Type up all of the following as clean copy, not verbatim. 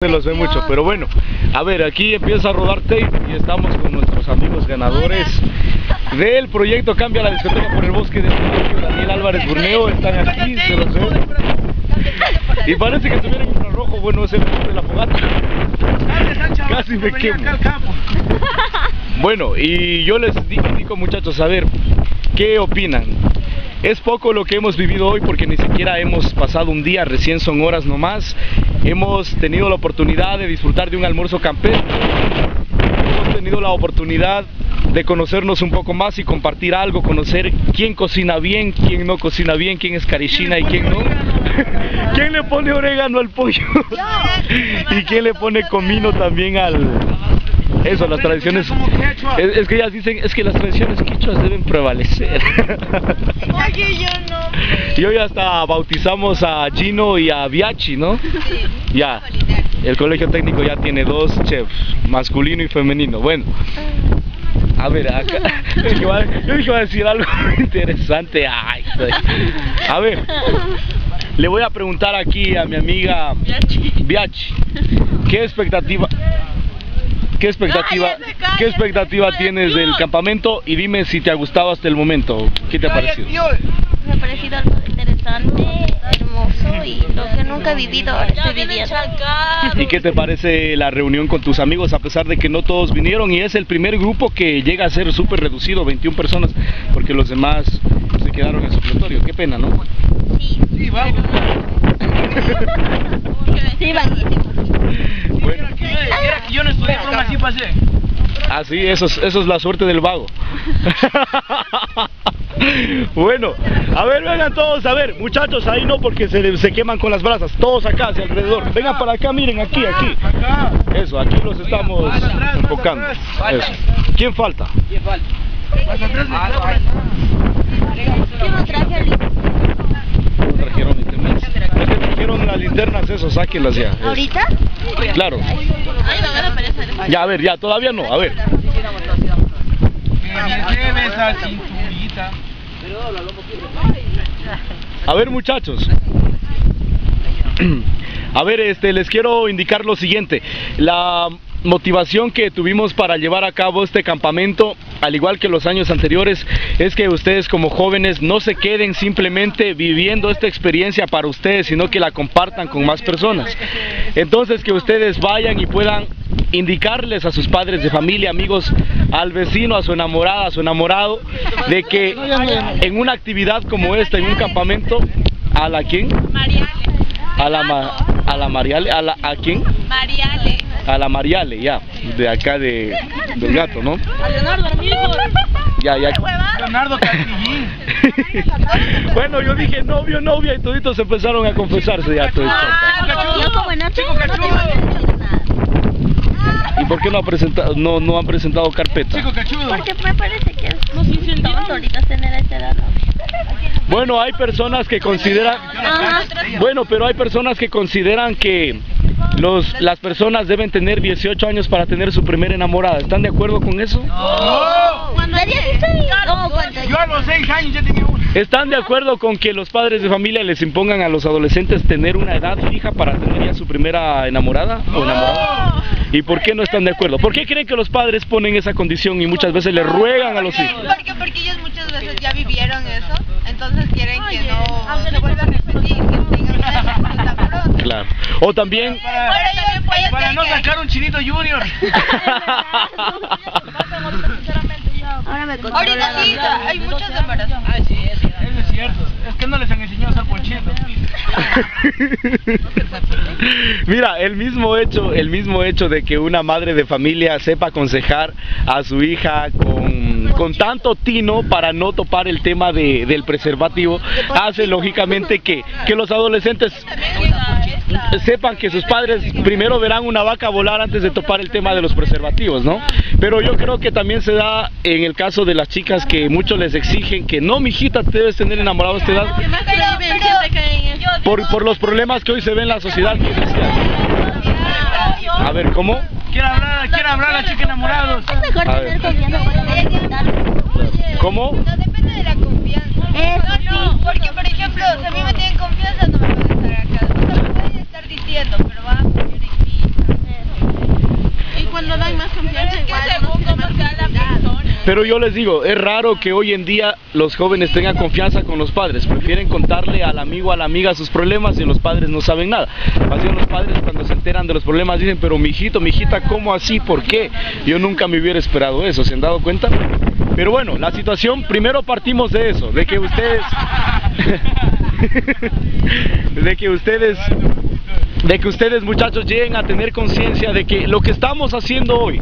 Se los ve mucho, pero bueno, a ver, aquí empieza a rodar tape y estamos con nuestros amigos ganadores del proyecto Cambia la Discoteca por el Bosque de Daniel Álvarez Burneo. Están aquí, se los ve. Y parece que tuvieron infrarrojo, bueno, ese de la fogata. Casi me quemo. Bueno, y yo les digo, muchachos, a ver, ¿qué opinan? Es poco lo que hemos vivido hoy porque ni siquiera hemos pasado un día, recién son horas nomás. Hemos tenido la oportunidad de disfrutar de un almuerzo campestre. Hemos tenido la oportunidad de conocernos un poco más y compartir algo, conocer quién cocina bien, quién no cocina bien, quién es carichina y quién no. ¿Quién le pone orégano al pollo? Y quién le pone comino también al... Eso, las tradiciones, es que ellas dicen, es que las tradiciones quichuas deben prevalecer. Oye, yo no. Y hoy hasta bautizamos a Gino y a Biachi, ¿no? Sí. Ya, el colegio técnico ya tiene dos chefs, masculino y femenino. Bueno, a ver, acá, yo dije voy a decir algo interesante. Ay, a ver, le voy a preguntar aquí a mi amiga Biachi, ¿qué expectativa tienes del campamento? Y dime si te ha gustado hasta el momento. ¿Qué te ha parecido? Me ha parecido algo interesante, hermoso y lo que nunca he vivido, ahora estoy viviendo. ¿Y qué te parece la reunión con tus amigos, a pesar de que no todos vinieron? Y es el primer grupo que llega a ser súper reducido, 21 personas, porque los demás se quedaron en supletorio. Qué pena, ¿no? Sí, vamos. Sí, buenísimo. Bueno. Yo no estudié, pero así pasé. Ah, sí, eso es la suerte del vago. Bueno, a ver, vengan todos, a ver, muchachos, ahí no porque se queman con las brasas, todos acá hacia alrededor, vengan para acá, miren, aquí. Eso, aquí los estamos enfocando. Eso. ¿Quién falta? Yo no traje el... No trajeron linternas. Es que trajeron las linternas, eso, sáquenlas ya. Eso. ¿Ahorita? Claro. Ya, a ver, ya, todavía no, a ver. A ver, muchachos. A ver, les quiero indicar lo siguiente. La motivación que tuvimos para llevar a cabo este campamento, al igual que los años anteriores, es que ustedes como jóvenes no se queden simplemente viviendo esta experiencia para ustedes, sino que la compartan con más personas. Entonces, que ustedes vayan y puedan indicarles a sus padres de familia, amigos, al vecino, a su enamorada, a su enamorado, de que en una actividad como esta, en un campamento, ¿a la quién? Mariale. A la Mariale, ¿a quién? Mariale. A la Mariale, ya, de acá del gato, ¿no? A Leonardo, amigo. Ya. Leonardo Castillín. Bueno, yo dije novio, novia y toditos empezaron a confesarse ya. Yo como Nacho no te iba a decir nada. ¿Y por qué no han presentado carpeta? Chico cachudo. Porque me parece que nos intentamos ahorita tener esta edad, ¿no? Bueno, hay personas que consideran... Bueno, pero hay personas que consideran que las personas deben tener 18 años para tener su primera enamorada. ¿Están de acuerdo con eso? No. ¿Cuándo? ¿A 16? No, cuando Yo a los 6 años ya tenía uno. ¿Están de acuerdo con que los padres de familia les impongan a los adolescentes tener una edad fija para tener ya su primera enamorada o enamorado? ¿Y por qué no están de acuerdo? ¿Por qué creen que los padres ponen esa condición y muchas veces le ruegan a los hijos? Porque ellos muchas veces ya vivieron eso, entonces quieren que no se vuelva a repetir, que tengan una edad pronto. Claro. O también... Para no sacar un chinito junior. ahora me controlo. Ahorita sí, hay muchos embarazos. Sí, eso es cierto. Es que no les han enseñado a hacer ponchito. Mira, el mismo hecho de que una madre de familia sepa aconsejar a su hija con tanto tino para no topar el tema del preservativo, hace lógicamente que los adolescentes sepan que sus padres primero verán una vaca volar antes de topar el tema de los preservativos, ¿no? Pero yo creo que también se da en el caso de las chicas que muchos les exigen que no, mijita, te debes tener enamorado a esta edad por los problemas que hoy se ven en la sociedad. A ver, ¿cómo? Quiere hablar la chica enamorados. Es mejor tener confianza para intentarlo. ¿Cómo? No depende de la confianza. Eso sí. Porque, por ejemplo, si a mí me tienen confianza, no me pueden estar acá. No me pueden estar diciendo, pero va a confiar en mí. Pero yo les digo, es raro que hoy en día los jóvenes tengan confianza con los padres, prefieren contarle al amigo, a la amiga sus problemas y los padres no saben nada. Así los padres cuando se enteran de los problemas dicen, pero mijito, mijita, ¿cómo así? ¿Por qué? Yo nunca me hubiera esperado eso, ¿se han dado cuenta? Pero bueno, la situación, primero partimos de eso, de que ustedes... de que ustedes muchachos lleguen a tener conciencia de que lo que estamos haciendo hoy,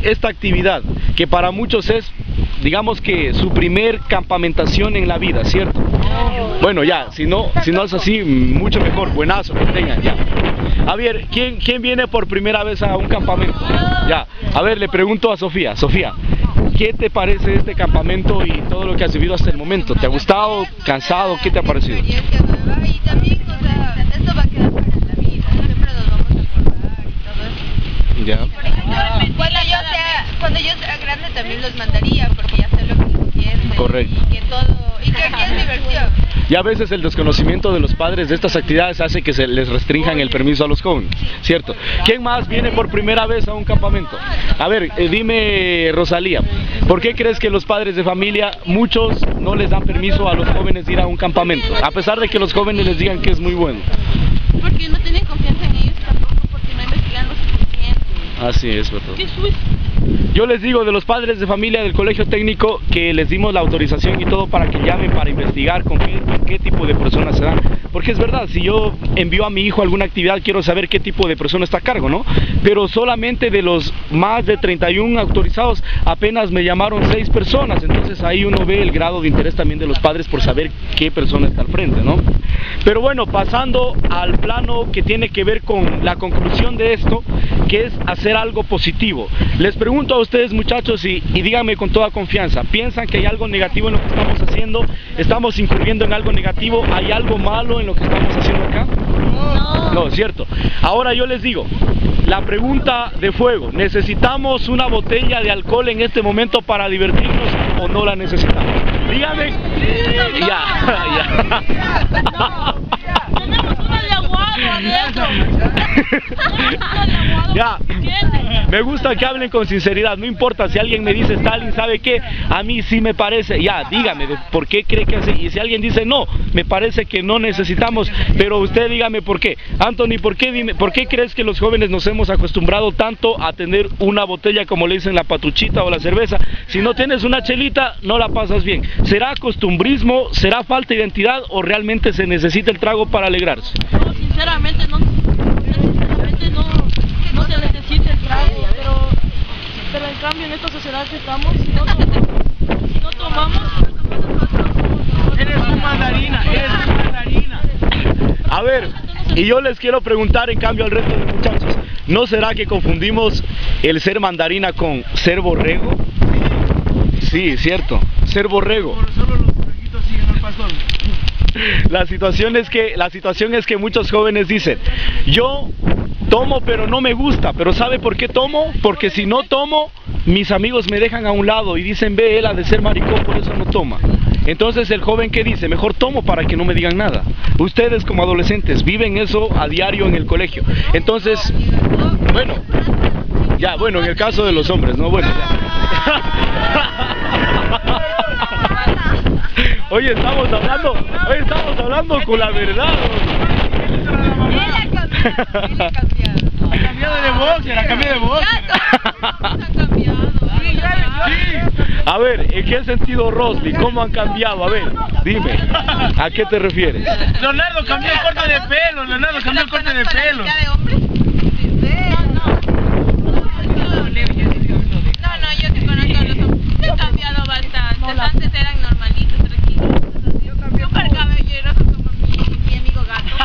esta actividad, que para muchos es, digamos que su primer campamentación en la vida, ¿cierto? Bueno, ya, si no es así, mucho mejor, buenazo que tengan, ya. A ver, ¿quién viene por primera vez a un campamento? Ya, a ver, le pregunto a Sofía. Sofía, ¿qué te parece este campamento y todo lo que has vivido hasta el momento? ¿Te ha gustado? ¿Cansado? ¿Qué te ha parecido? Experiencia nueva y también, o sea, esto va a quedar para la vida, siempre nos vamos a acordar y todo eso. Ya. Por ejemplo, cuando yo sea grande también los mandaría, porque ya sé lo que entienden. Correcto. Y que aquí es diversión. Y a veces el desconocimiento de los padres de estas actividades hace que se les restrinjan el permiso a los jóvenes, ¿cierto? ¿Quién más viene por primera vez a un campamento? A ver, dime, Rosalía, ¿por qué crees que los padres de familia, muchos no les dan permiso a los jóvenes de ir a un campamento? A pesar de que los jóvenes les digan que es muy bueno. Porque no tienen confianza en ellos tampoco, porque no investigan lo suficiente. Así es, ¿verdad? ¿Qué subes? Yo les digo de los padres de familia del colegio técnico que les dimos la autorización y todo para que llamen para investigar con qué tipo de personas se dan. Porque es verdad, si yo envío a mi hijo a alguna actividad, quiero saber qué tipo de persona está a cargo, ¿no? Pero solamente de los más de 31 autorizados, apenas me llamaron 6 personas. Entonces ahí uno ve el grado de interés también de los padres por saber qué persona está al frente, ¿no? Pero bueno, pasando al plano que tiene que ver con la conclusión de esto, que es hacer algo positivo. Les pregunto a ustedes, muchachos, y díganme con toda confianza, ¿piensan que hay algo negativo en lo que estamos haciendo? ¿Estamos incurriendo en algo negativo? ¿Hay algo malo en lo que estamos haciendo acá? No, cierto. Ahora yo les digo, la pregunta de fuego, ¿necesitamos una botella de alcohol en este momento para divertirnos o no la necesitamos? Díganme. Ya. Tenemos una de aguado adentro. Ya, me gusta que hablen con sinceridad, no importa si alguien me dice, Stalin, ¿sabe qué? A mí sí me parece, ya, dígame, ¿por qué cree que así? Y si alguien dice, no, me parece que no necesitamos, pero usted dígame por qué. Anthony, ¿por qué crees que los jóvenes nos hemos acostumbrado tanto a tener una botella, como le dicen, la patuchita o la cerveza? Si no tienes una chelita, no la pasas bien. ¿Será costumbrismo, será falta de identidad o realmente se necesita el trago para alegrarse? No, sinceramente no se necesita el trago, pero en cambio en esta sociedad que estamos, si no tomamos, Eres un mandarina. A ver, y yo les quiero preguntar en cambio al resto de muchachos, ¿no será que confundimos el ser mandarina con ser borrego? Sí, cierto, ser borrego. Solo los borreguitos siguen al pastor. La situación es que muchos jóvenes dicen, yo tomo pero no me gusta, pero ¿sabe por qué tomo? Porque si no tomo, mis amigos me dejan a un lado y dicen, ve, él ha de ser maricón, por eso no toma. Entonces el joven, ¿qué dice? Mejor tomo para que no me digan nada. Ustedes como adolescentes viven eso a diario en el colegio. Entonces, bueno, en el caso de los hombres, ¿no? Bueno, ya. Oye, estamos hablando con la verdad. Él ha cambiado de boxer, ha cambiado de boxer. Han cambiado. A ver, ¿en qué sentido, Rosly? ¿Cómo han cambiado? A ver, dime, ¿a qué te refieres? Leonardo cambió el corte de pelo, ¿Ya de hombre? No, yo te conozco los hombres. He cambiado bastante. Antes eran normalitos, tranquilos. Súper caballerosos como mi amigo gato.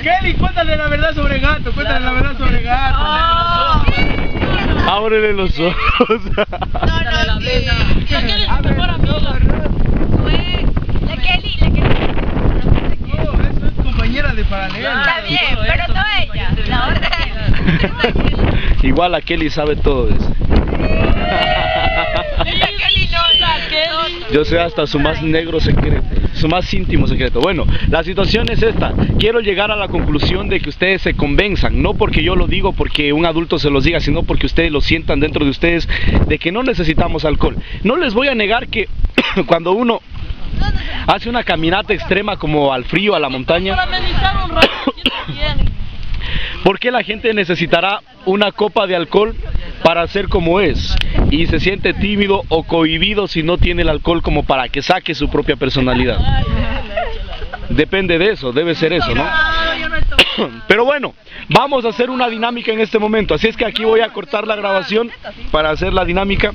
Kelly, cuéntale la verdad sobre gato, Ábrele los ojos. La Kelly es su mejor amiga. La Kelly. Eso es compañera de paralela. Está bien, pero no ella. La otra Kelly. Igual la Kelly sabe todo eso. La Kelly no, la Kelly. Yo sé hasta su más negro secreto, su más íntimo secreto. Bueno, la situación es esta. Quiero llegar a la conclusión de que ustedes se convenzan, no porque yo lo digo, porque un adulto se los diga, sino porque ustedes lo sientan dentro de ustedes, de que no necesitamos alcohol. No les voy a negar que cuando uno hace una caminata extrema como al frío, a la montaña, ¿por qué la gente necesitará una copa de alcohol para ser como es? Y se siente tímido o cohibido si no tiene el alcohol como para que saque su propia personalidad. Depende de eso, debe ser eso, ¿no? Pero bueno, vamos a hacer una dinámica en este momento, así es que aquí voy a cortar la grabación para hacer la dinámica.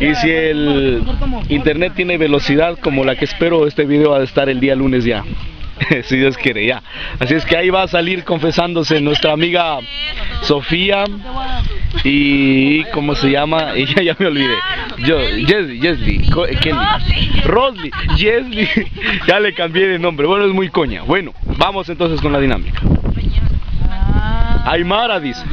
Y si el internet tiene velocidad como la que espero, este video va a estar el día lunes ya. Si Dios quiere, ya. Así es que ahí va a salir confesándose nuestra amiga Sofía y ¿cómo se llama? Ella ya me olvidé. Rosly, Jesly. Ya le cambié de nombre. Bueno, es muy coña. Bueno, vamos entonces con la dinámica. Aymara dice.